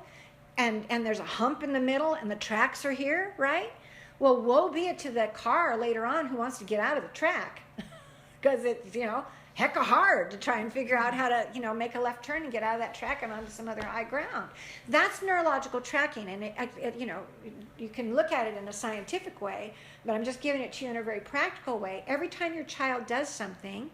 A: and there's a hump in the middle, and the tracks are here, right? Well, woe be it to the car later on who wants to get out of the track, because it's, hecka hard to try and figure out how to, make a left turn and get out of that track and onto some other high ground. That's neurological tracking, and you can look at it in a scientific way, but I'm just giving it to you in a very practical way. Every time your child does something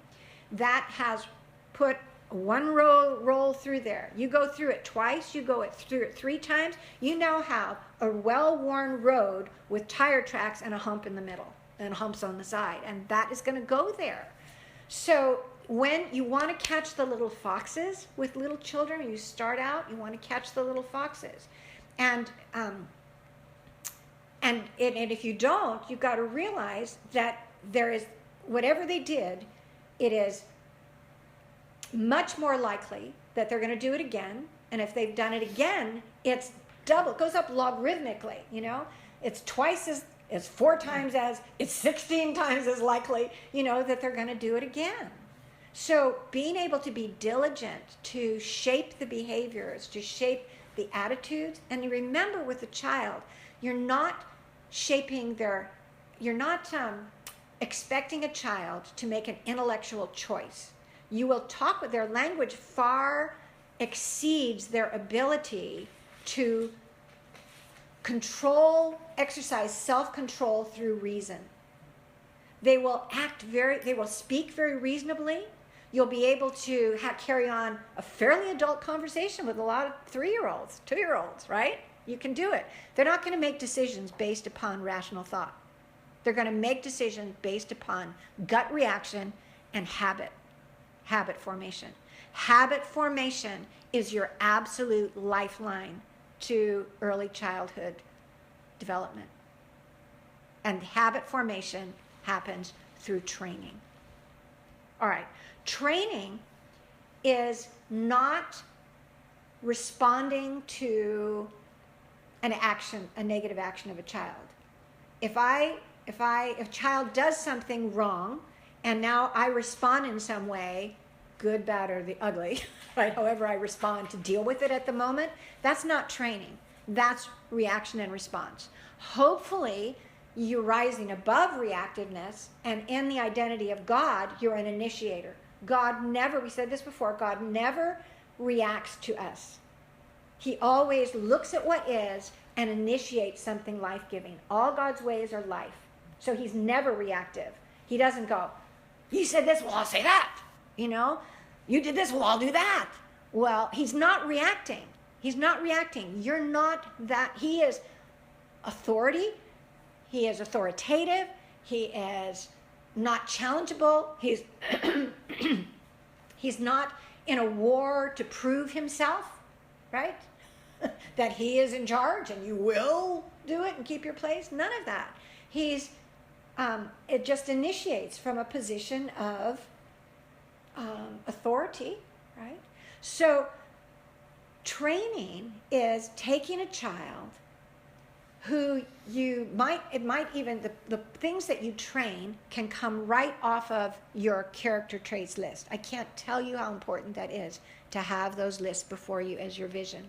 A: that has put one roll through there, you go through it twice, you go through it 3 times, you now have a well-worn road with tire tracks and a hump in the middle and humps on the side, and that is going to go there. So when you want to catch the little foxes with little children, you start out, you want to catch the little foxes. And if you don't, you've got to realize that there is, whatever they did, it is much more likely that they're going to do it again. And if they've done it again, it's double, it goes up logarithmically, It's 4 times as, it's 16 times as likely, that they're going to do it again. So being able to be diligent to shape the behaviors, to shape the attitudes, and you remember with a child, you're not expecting a child to make an intellectual choice. You will talk with their language far exceeds their ability to exercise self-control through reason. They will speak very reasonably. You'll be able to carry on a fairly adult conversation with a lot of 3-year-olds, 2-year-olds, right? You can do it. They're not going to make decisions based upon rational thought. They're going to make decisions based upon gut reaction and habit formation. Habit formation is your absolute lifeline to early childhood development. And habit formation happens through training. All right. Training is not responding to a negative action of a child. If a child does something wrong and now I respond in some way, good, bad, or the ugly, right? However I respond to deal with it at the moment, that's not training. That's reaction and response. Hopefully, you're rising above reactiveness, and in the identity of God, you're an initiator. God never, we said this before, God never reacts to us. He always looks at what is and initiates something life-giving. All God's ways are life. So he's never reactive. He doesn't go, you said this, well, I'll say that. You know, you did this, well, I'll do that. Well, he's not reacting. He's not reacting. You're not that. He is authority. He is authoritative. He is not challengeable. He's he's not in a war to prove himself, right? That he is in charge and you will do it and keep your place. None of that. He's it just initiates from a position of authority, right? So training is taking a child who the things that you train can come right off of your character traits list. I can't tell you how important that is to have those lists before you as your vision.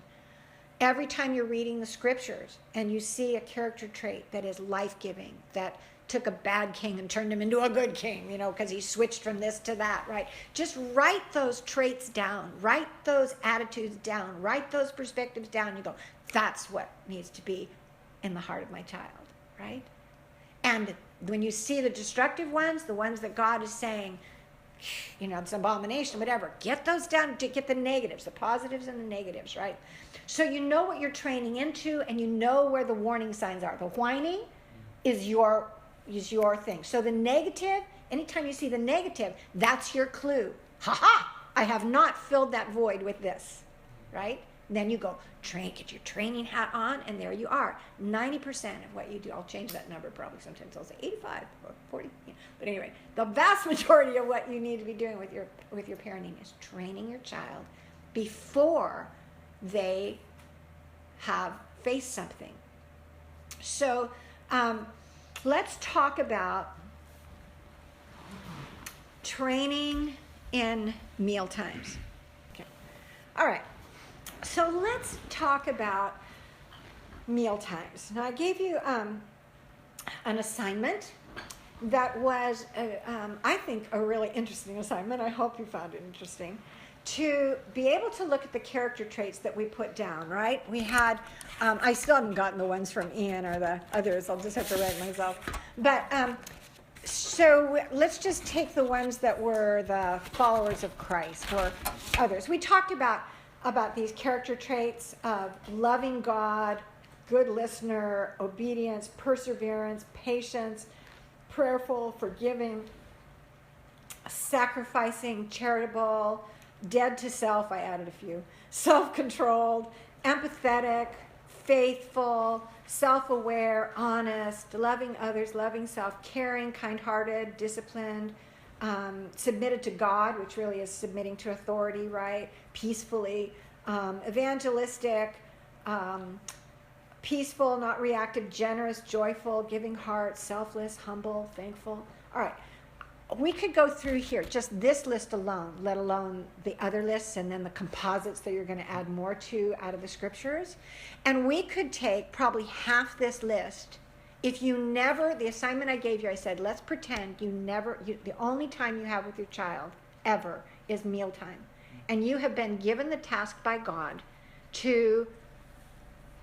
A: Every time you're reading the scriptures and you see a character trait that is life-giving, that took a bad king and turned him into a good king, you know, because he switched from this to that, right? Just write those traits down, write those attitudes down, write those perspectives down. You go, that's what needs to be in the heart of my child, right? And when you see the destructive ones, the ones that God is saying, you know, it's an abomination, whatever, get those down, to get the negatives, the positives and the negatives, right? So you know what you're training into and you know where the warning signs are. The whining is your thing. So the negative, anytime you see the negative, that's your clue. Ha-ha! I have not filled that void with this, right? And then you go, get your training hat on, and there you are. 90% of what you do, I'll change that number probably sometimes. I'll say 85 or 40. You know. But anyway, the vast majority of what you need to be doing with your parenting is training your child before they have faced something. So let's talk about training in meal times. Okay. All right. So let's talk about meal times. Now I gave you an assignment that was, I think, a really interesting assignment. I hope you found it interesting. To be able to look at the character traits that we put down, right? We had, I still haven't gotten the ones from Ian or the others. I'll just have to write myself. But so let's just take the ones that were the followers of Christ or others. We talked about these character traits of loving God, good listener, obedience, perseverance, patience, prayerful, forgiving, sacrificing, charitable, dead to self, I added a few, self-controlled, empathetic, faithful, self-aware, honest, loving others, loving self, caring, kind-hearted, disciplined, submitted to God, which really is submitting to authority, right? Peacefully, evangelistic, peaceful, not reactive, generous, joyful, giving heart, selfless, humble, thankful. All right. We could go through here, just this list alone, let alone the other lists and then the composites that you're going to add more to out of the scriptures. And we could take probably half this list. If you never, the assignment I gave you, I said, let's pretend the only time you have with your child ever is mealtime. And you have been given the task by God to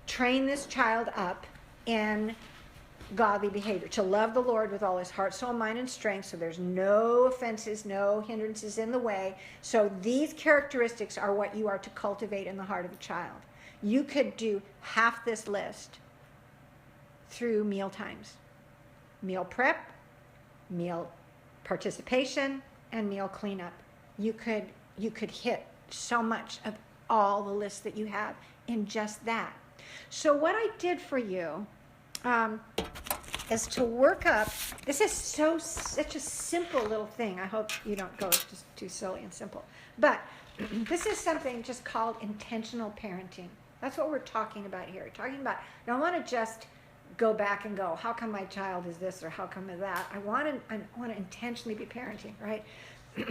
A: train this child up in godly behavior, to love the Lord with all his heart, soul, mind, and strength, so there's no offenses, no hindrances in the way. So these characteristics are what you are to cultivate in the heart of a child. You could do half this list through meal times. Meal prep, meal participation, and meal cleanup. You could hit so much of all the lists that you have in just that. So what I did for you is to work up, this is such a simple little thing. I hope you don't go just too silly and simple. But this is something just called intentional parenting. That's what we're talking about here. Talking about, I don't want to just go back and go, how come my child is this or how come is that? I want to intentionally be parenting, right?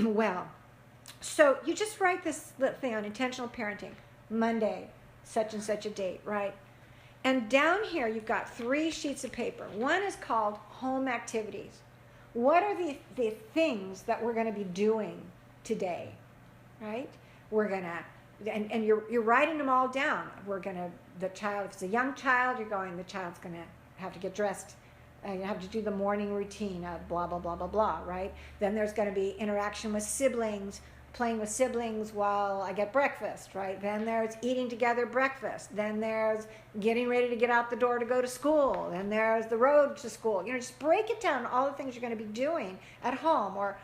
A: Well, so you just write this thing on intentional parenting. Monday, such and such a date, right? And down here, you've got 3 sheets of paper. One is called home activities. What are the things that we're going to be doing today, right? We're going to and you're writing them all down. The child, if it's a young child, the child's going to have to get dressed. You have to do the morning routine of blah, blah, blah, blah, blah, right? Then there's going to be interaction with siblings, playing with siblings while I get breakfast, right? Then there's eating together breakfast. Then there's getting ready to get out the door to go to school. Then there's the road to school. Just break it down, all the things you're going to be doing at home, or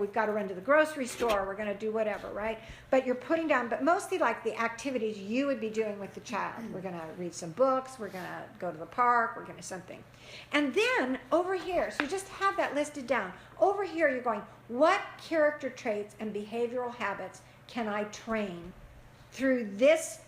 A: we've got to run to the grocery store, we're going to do whatever, right? But you're putting down, but mostly like the activities you would be doing with the child. We're going to read some books, we're going to go to the park, we're going to something. And then over here, so you just have that listed down. Over here you're going, what character traits and behavioral habits can I train through this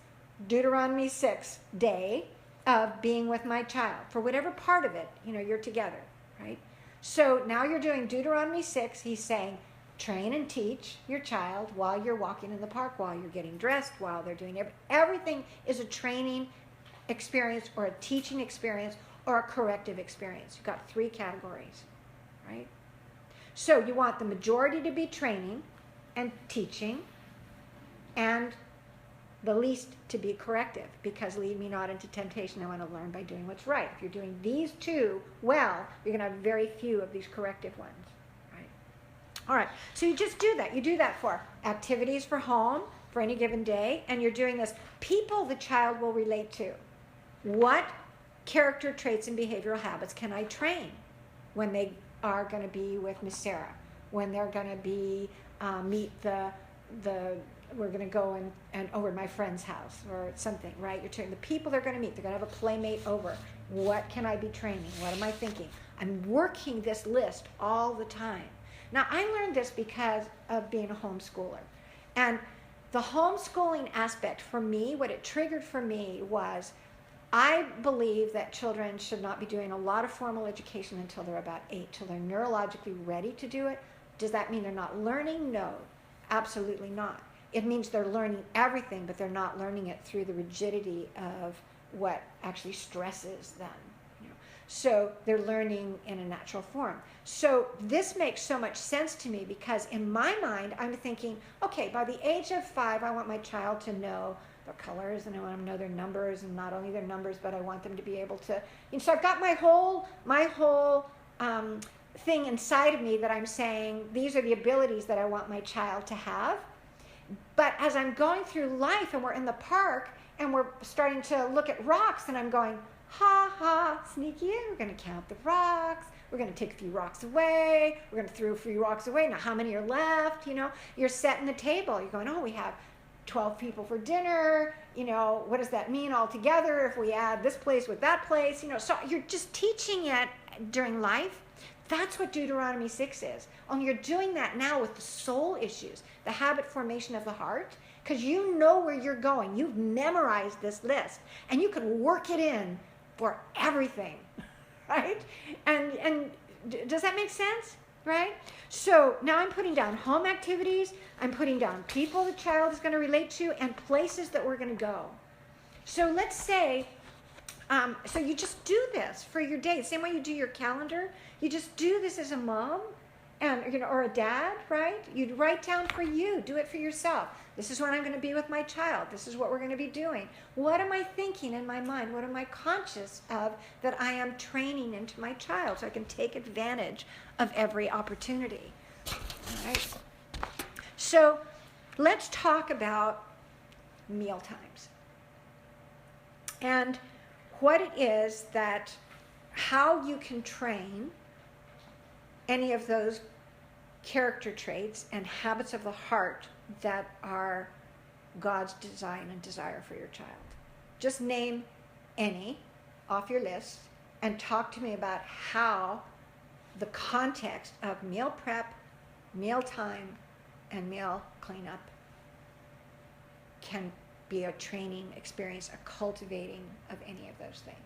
A: Deuteronomy 6 day of being with my child? For whatever part of it, you're together, right? So now you're doing Deuteronomy 6. He's saying, train and teach your child while you're walking in the park, while you're getting dressed, while they're doing everything is a training experience or a teaching experience or a corrective experience. You've got 3 categories, right? So you want the majority to be training and teaching, and the least to be corrective, because lead me not into temptation. I want to learn by doing what's right. If you're doing these 2 well, you're going to have very few of these corrective ones, right? All right, so you just do that. You do that for activities for home, for any given day, and you're doing this. People the child will relate to. What character traits and behavioral habits can I train when they are going to be with Miss Sarah, when they're going to be meet we're going to go and over to my friend's house or something, right? You're training the people they're going to meet. They're going to have a playmate over. What can I be training? What am I thinking? I'm working this list all the time. Now, I learned this because of being a homeschooler. And the homeschooling aspect for me, what it triggered for me was, I believe that children should not be doing a lot of formal education until they're about 8, till they're neurologically ready to do it. Does that mean they're not learning? No, absolutely not. It means they're learning everything, but they're not learning it through the rigidity of what actually stresses them. So they're learning in a natural form. So this makes so much sense to me, because in my mind, I'm thinking, okay, by the age of 5, I want my child to know their colors, and I want them to know their numbers, and not only their numbers, but I want them to be able to. So I've got my whole thing inside of me that I'm saying these are the abilities that I want my child to have. But as I'm going through life and we're in the park and we're starting to look at rocks, and I'm going, ha ha, sneaky in, we're going to count the rocks, we're going to take a few rocks away, we're going to throw a few rocks away, now how many are left? You're setting the table, you're going, oh, we have 12 people for dinner, what does that mean all together if we add this place with that place? So you're just teaching it during life. That's what Deuteronomy 6 is. Only you're doing that now with the soul issues, the habit formation of the heart, because you know where you're going. You've memorized this list, and you can work it in for everything, right? And does that make sense, right? So now I'm putting down home activities, I'm putting down people the child is going to relate to, and places that we're going to go. So let's say, so you just do this for your day, the same way you do your calendar. You just do this as a mom, and or a dad, right? You'd write down for you, do it for yourself. This is when I'm going to be with my child. This is what we're going to be doing. What am I thinking in my mind? What am I conscious of that I am training into my child so I can take advantage of every opportunity? All right. So let's talk about meal times and what it is that, how you can train any of those character traits and habits of the heart that are God's design and desire for your child. Just name any off your list and talk to me about how the context of meal prep, meal time, and meal cleanup can be a training experience, a cultivating of any of those things.